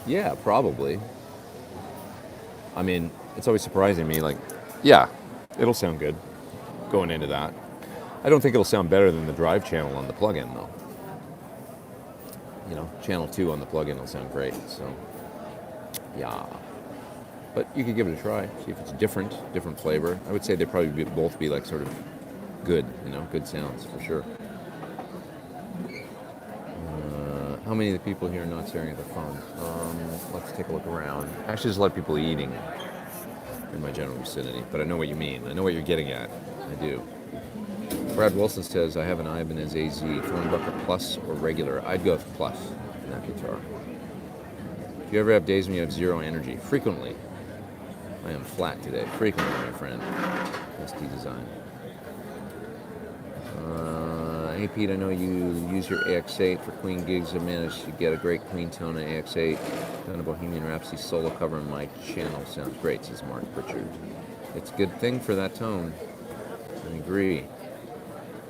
Yeah, probably. I mean, it's always surprising me, like, yeah, it'll sound good going into that. I don't think it'll sound better than the drive channel on the plugin, though. You know, channel 2 on the plugin will sound great, so, yeah. But you could give it a try, see if it's different flavor. I would say they'd probably both be like sort of good, you know, good sounds for sure. How many of the people here are not staring at their phones? Let's take a look around. Actually, there's a lot of people eating in my general vicinity, but I know what you mean. I know what you're getting at. I do. Brad Wilson says, I have an Ibanez AZ, Humbucker Plus or regular. I'd go with Plus in that guitar. Do you ever have days when you have zero energy? Frequently. I am flat today. Frequently, my friend. SD Design. Hey Pete, I know you use your AX8 for clean gigs. I managed to get a great clean tone on AX8. Done a Bohemian Rhapsody solo cover on my channel. Sounds great, says Mark Pritchard. It's a good thing for that tone. I agree.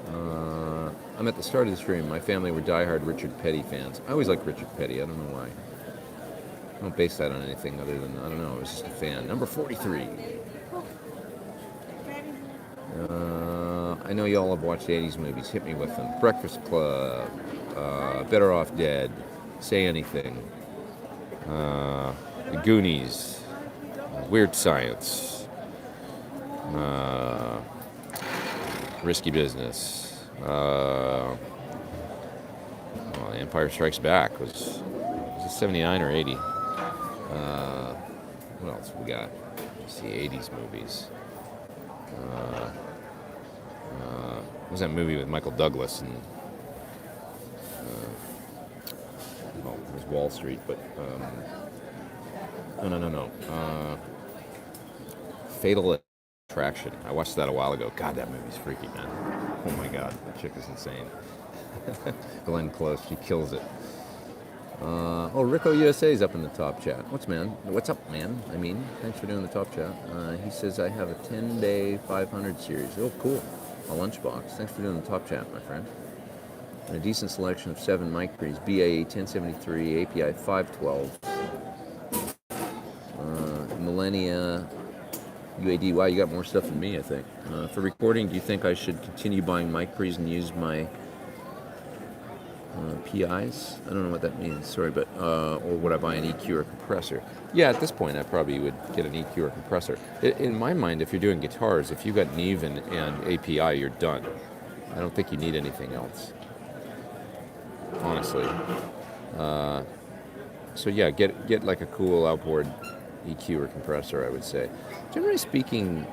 I'm at the start of the stream. My family were diehard Richard Petty fans. I always liked Richard Petty. I don't know why. I don't base that on anything other than, I don't know, I was just a fan. Number 43. I know y'all have watched 80s movies. Hit me with them. Breakfast Club, Better Off Dead, Say Anything, The Goonies, Weird Science, Risky Business, Empire Strikes Back was it 79 or 80? What else we got? Let's see, 80s movies. What was that movie with Michael Douglas and it was Wall Street, but no. Fatal Attraction. I watched that a while ago. God, that movie's freaky, man. Oh my God, that chick is insane. Glenn Close, she kills it. Rico USA is up in the top chat. What's up, man? I mean, thanks for doing the top chat. He says, I have a 10-day 500 series. Oh, cool. A lunchbox. Thanks for doing the top chat, my friend. And a decent selection of 7 mic pre's, BAE 1073, API 512, Millennia, UAD. Wow, you got more stuff than me, I think. For recording, do you think I should continue buying mic pre's and use my PIs? I don't know what that means, sorry, but or would I buy an EQ or compressor? Yeah, at this point I probably would get an EQ or compressor. In my mind, if you're doing guitars, if you got Neve and API, you're done. I don't think you need anything else, honestly. So yeah, get like a cool outboard EQ or compressor, I would say. Generally speaking,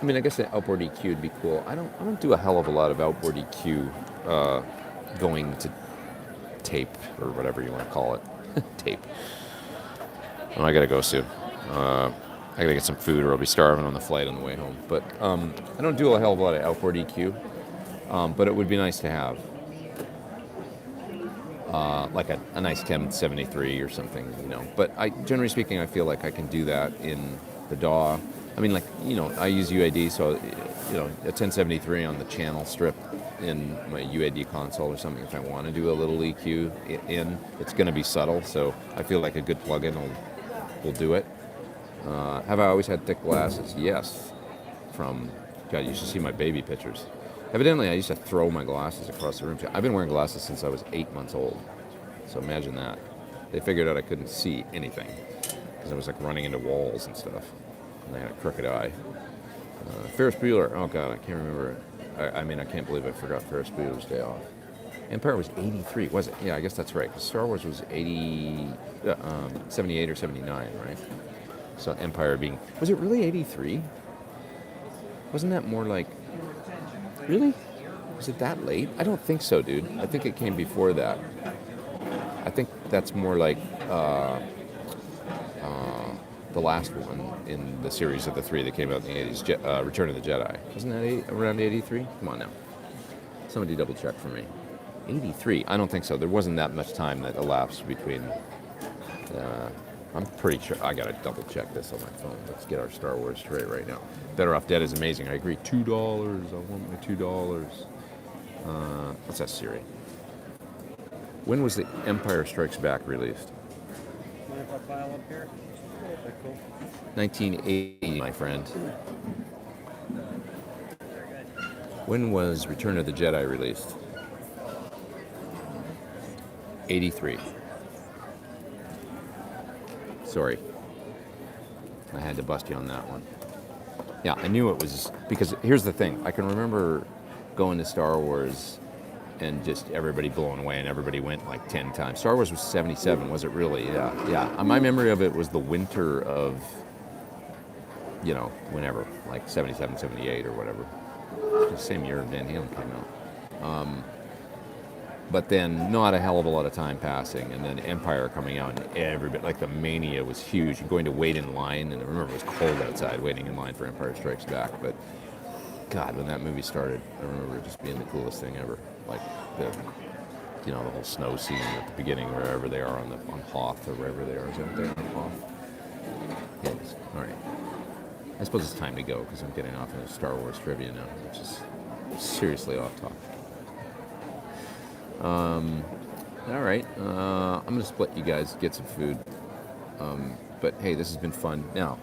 I mean, I guess the outboard EQ would be cool. I don't do a hell of a lot of outboard EQ going to tape or whatever you want to call it. Tape. Well, I gotta go soon. I gotta get some food or I'll be starving on the flight on the way home. But I don't do a hell of a lot of outboard EQ, but it would be nice to have like a nice 1073 or something, you know. But generally speaking, I feel like I can do that in the DAW. I mean, like, you know, I use UAD, so, you know, a 1073 on the channel strip in my UAD console or something. If I want to do a little EQ it's going to be subtle, so I feel like a good plugin will do it. Have I always had thick glasses? Yes. God, you should see my baby pictures. Evidently, I used to throw my glasses across the room. I've been wearing glasses since I was 8 months old, so imagine that. They figured out I couldn't see anything because I was like running into walls and stuff. And I had a crooked eye. Ferris Bueller. Oh God, I can't remember. I mean, I can't believe I forgot Ferris Bueller's Day Off. Empire was 83, was it? Yeah, I guess that's right. Because Star Wars was 78 or 79, right? So Empire being... Was it really 83? Wasn't that more like... Really? Was it that late? I don't think so, dude. I think it came before that. I think that's more like... the last one in the series of the 3 that came out in the 80s, Return of the Jedi. Wasn't that around 83? Come on now. Somebody double check for me. 83? I don't think so. There wasn't that much time that elapsed between I'm pretty sure. I gotta double check this on my phone. Let's get our Star Wars straight right now. Better Off Dead is amazing. I agree. $2. I want my $2. What's that, Siri? When was the Empire Strikes Back released?
Mind if I file up here? Okay, cool.
1980, my friend. When was Return of the Jedi released? 83. Sorry. I had to bust you on that one. Yeah, I knew it was, because here's the thing. I can remember going to Star Wars and just everybody blowing away, and everybody went like 10 times. Star Wars was 77, was it really? Yeah. My memory of it was the winter of, whenever, like 77, 78 or whatever. The same year Van Halen came out. But then not a hell of a lot of time passing, and then Empire coming out, and everybody, like the mania was huge. You're going to wait in line, and I remember it was cold outside waiting in line for Empire Strikes Back. But God, when that movie started, I remember it just being the coolest thing ever. Like the whole snow scene at the beginning, wherever they are on Hoth or wherever they are. Is that there on Hoth? Yes. All right. I suppose it's time to go because I'm getting off into Star Wars trivia now, which is seriously off topic. All right, I'm going to split you guys, get some food. But hey, this has been fun. Now,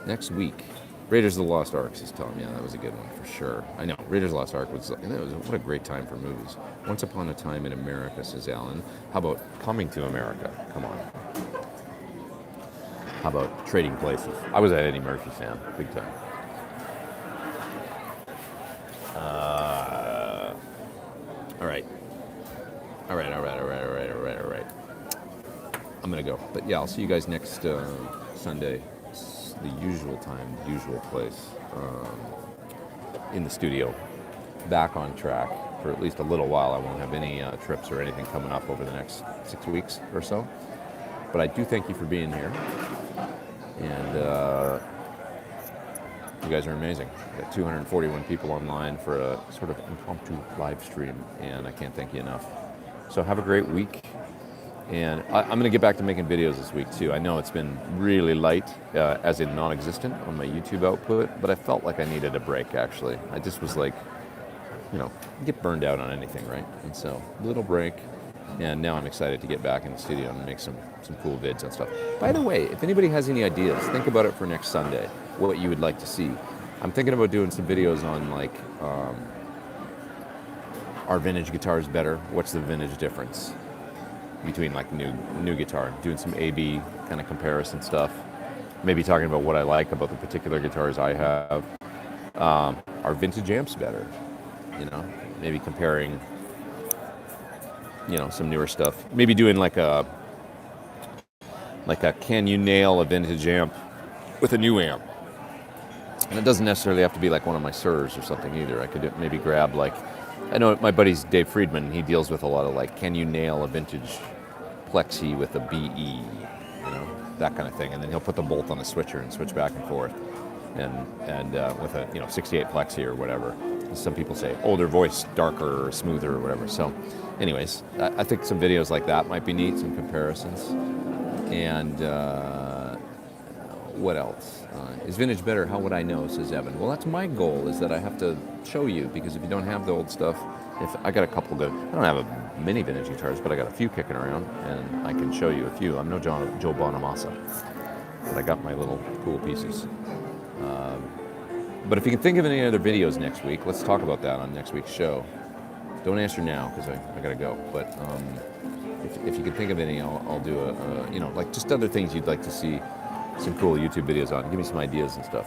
next week, Raiders of the Lost Ark is telling me, yeah, that was a good one for sure. I know, Raiders of the Lost Ark what a great time for movies. Once Upon a Time in America, says Alan. How about Coming to America? Come on. How about Trading Places? I was an Eddie Murphy fan, big time. All right. I'm going to go. But yeah, I'll see you guys next Sunday. It's the usual time, the usual place, in the studio. Back on track for at least a little while. I won't have any trips or anything coming up over the next 6 weeks or so. But I do thank you for being here. And you guys are amazing. We've got 241 people online for a sort of impromptu live stream, and I can't thank you enough. So have a great week. And I'm going to get back to making videos this week, too. I know it's been really light, as in non-existent on my YouTube output, but I felt like I needed a break, actually. I just was like, get burned out on anything, right? And so, a little break. And now I'm excited to get back in the studio and make some cool vids and stuff. By the way, if anybody has any ideas, think about it for next Sunday, what you would like to see. I'm thinking about doing some videos on, like, are vintage guitars better? What's the vintage difference between, like, new guitar? Doing some A/B kind of comparison stuff. Maybe talking about what I like about the particular guitars I have. Are vintage amps better? Maybe comparing, some newer stuff. Maybe doing like a can you nail a vintage amp with a new amp? And it doesn't necessarily have to be like one of my Sirs or something either. I could maybe grab, like, I know my buddy's Dave Friedman, he deals with a lot of, like, can you nail a vintage Plexi with a BE, that kind of thing. And then he'll put the bolt on the switcher and switch back and forth. And with a 68 Plexi or whatever. Some people say older voice, darker or smoother or whatever. So anyways, I think some videos like that might be neat, some comparisons. And what else? Is vintage better? How would I know, says Evan. Well, that's my goal, is that I have to show you, because if you don't have the old stuff, if I got a couple good, I don't have many vintage guitars, but I got a few kicking around, and I can show you a few. I'm no Joe Bonamassa, but I got my little cool pieces. But if you can think of any other videos next week, let's talk about that on next week's show. Don't answer now, because I got to go. But if you can think of any, I'll do like just other things you'd like to see some cool YouTube videos on. Give me some ideas and stuff.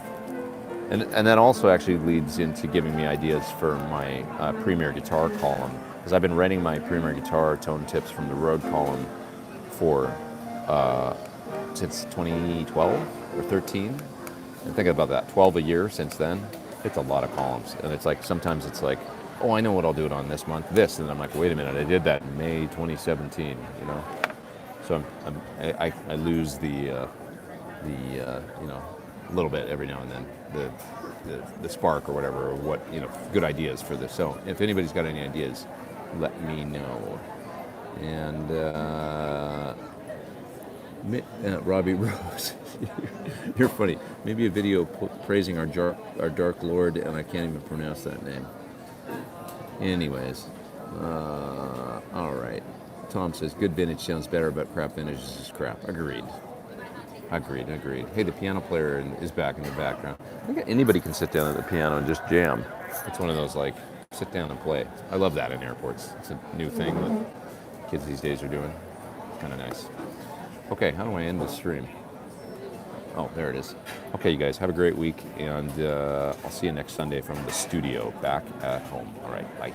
And that also actually leads into giving me ideas for my Premier Guitar column, because I've been writing my Premier Guitar tone tips from the Road column for since 2012 or 13. And think about that, 12 a year since then. It's a lot of columns. And it's like, sometimes it's like, oh, I know what I'll do it on this month, this. And I'm like, wait a minute, I did that in May 2017, So I lose the a little bit every now and then, the spark or whatever, or what, good ideas for this. So if anybody's got any ideas, let me know. And Robbie Rose, you're funny. Maybe a video praising our Dark Lord, and I can't even pronounce that name. Anyways, all right. Tom says, good vintage sounds better, but crap vintage is just crap. Agreed. Hey, the piano player is back in the background. I think anybody can sit down at the piano and just jam. It's one of those, like, sit down and play. I love that in airports. It's a new thing that kids these days are doing. Kind of nice. Okay, how do I end this stream? Oh, there it is. Okay, you guys, have a great week, and I'll see you next Sunday from the studio back at home. All right, bye.